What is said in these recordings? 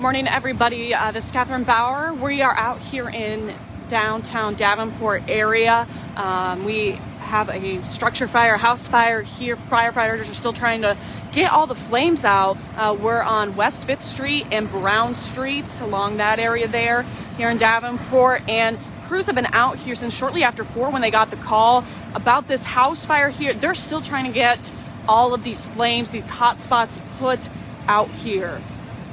Morning, everybody. This is Catherine Bauer. We are out here in downtown Davenport area. We have a structure fire, house fire here. Firefighters are still trying to get all the flames out. We're on West 5th Street and Brown Street, along that area there, here in Davenport. And crews have been out here since shortly after 4 when they got the call about this house fire here. They're still trying to get all of these flames, these hot spots put out here.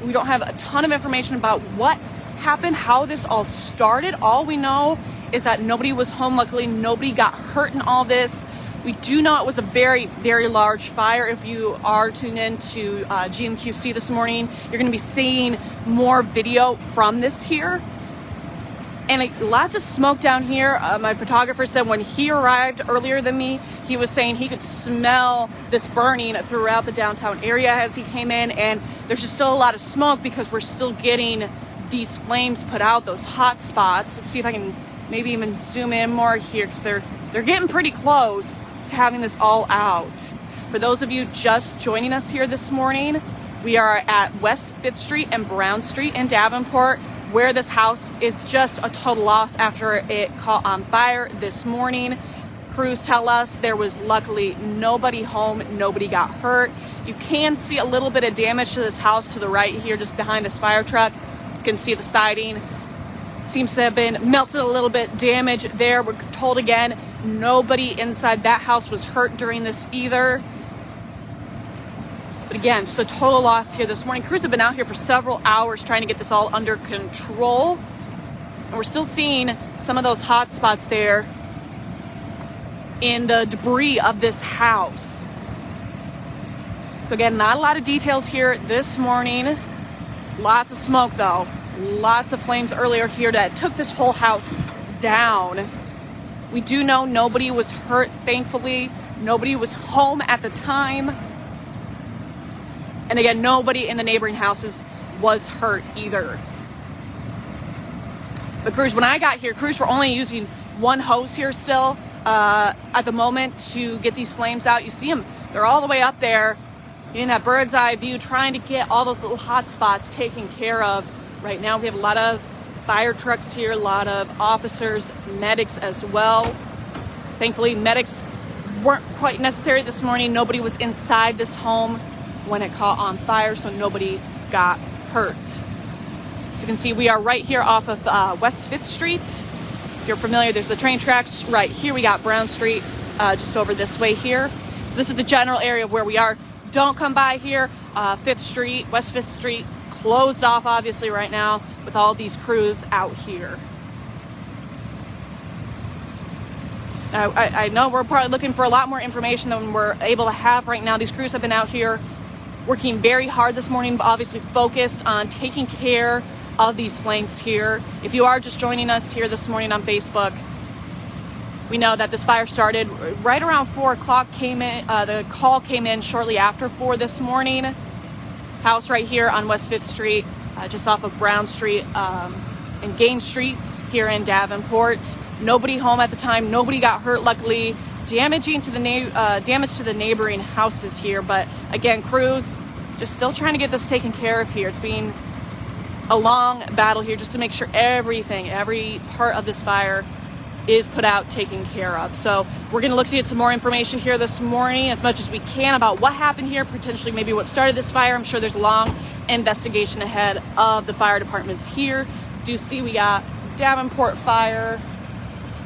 We don't have a ton of information about what happened, how this all started. All we know is that nobody was home. Luckily, nobody got hurt in all this. We do know it was a very, very large fire. If you are tuned in to GMQC this morning, you're going to be seeing more video from this here. And lots of smoke down here. My photographer said when he arrived earlier than me, he was saying he could smell this burning throughout the downtown area as he came in. And there's just still a lot of smoke because we're still getting these flames put out, those hot spots. Let's see if I can maybe even zoom in more here because they're getting pretty close to having this all out. For those of you just joining us here this morning, we are at West 5th Street and Brown Street in Davenport, where this house is just a total loss after it caught on fire this morning. Crews tell us there was luckily nobody home, nobody got hurt. You can see a little bit of damage to this house to the right here, just behind this fire truck. You can see the siding seems to have been melted a little bit, damage there. We're told again, nobody inside that house was hurt during this either. But again, just a total loss here this morning. Crews have been out here for several hours trying to get this all under control. And we're still seeing some of those hot spots there in the debris of this house. So again, not a lot of details here this morning. Lots of smoke though. Lots of flames earlier here that took this whole house down. We do know nobody was hurt, thankfully. Nobody was home at the time. And again, nobody in the neighboring houses was hurt either. The crews, when I got here, crews were only using one hose here still at the moment to get these flames out. You see them, they're all the way up there in that bird's eye view, trying to get all those little hot spots taken care of. Right now, we have a lot of fire trucks here, a lot of officers, medics as well. Thankfully, medics weren't quite necessary this morning. Nobody was inside this home when it caught on fire, so nobody got hurt. As you can see, we are right here off of West 5th Street. If you're familiar, there's the train tracks right here. We got Brown Street just over this way here. So this is the general area of where we are. Don't come by here. 5th Street, West 5th Street, closed off obviously right now with all these crews out here. I know we're probably looking for a lot more information than we're able to have right now. These crews have been out here working very hard this morning, but obviously focused on taking care of these flames here. If you are just joining us here this morning on Facebook, we know that this fire started right around 4 o'clock. The call came in shortly after 4 this morning. House right here on West 5th Street, just off of Brown Street and Gaines Street here in Davenport. Nobody home at the time. Nobody got hurt, luckily. Damage to the neighboring houses here, but again, crews just still trying to get this taken care of here. It's been a long battle here just to make sure every part of this fire is put out, taken care of. So we're going to look to get some more information here this morning, as much as we can, about what happened here, potentially maybe what started this fire. I'm sure there's a long investigation ahead of the fire departments here. Do see we got Davenport Fire.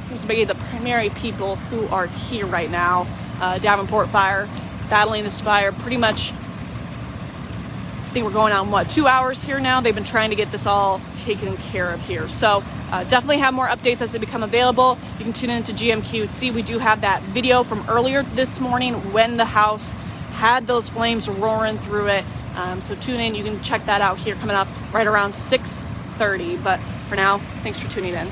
Seems to be the primary people who are here right now. Davenport Fire battling this fire pretty much. I think we're going on 2 hours here now. They've been trying to get this all taken care of here. So definitely have more updates as they become available. You can tune into GMQC. We do have that video from earlier this morning when the house had those flames roaring through it. So tune in. You can check that out here coming up right around 6:30. But for now, thanks for tuning in.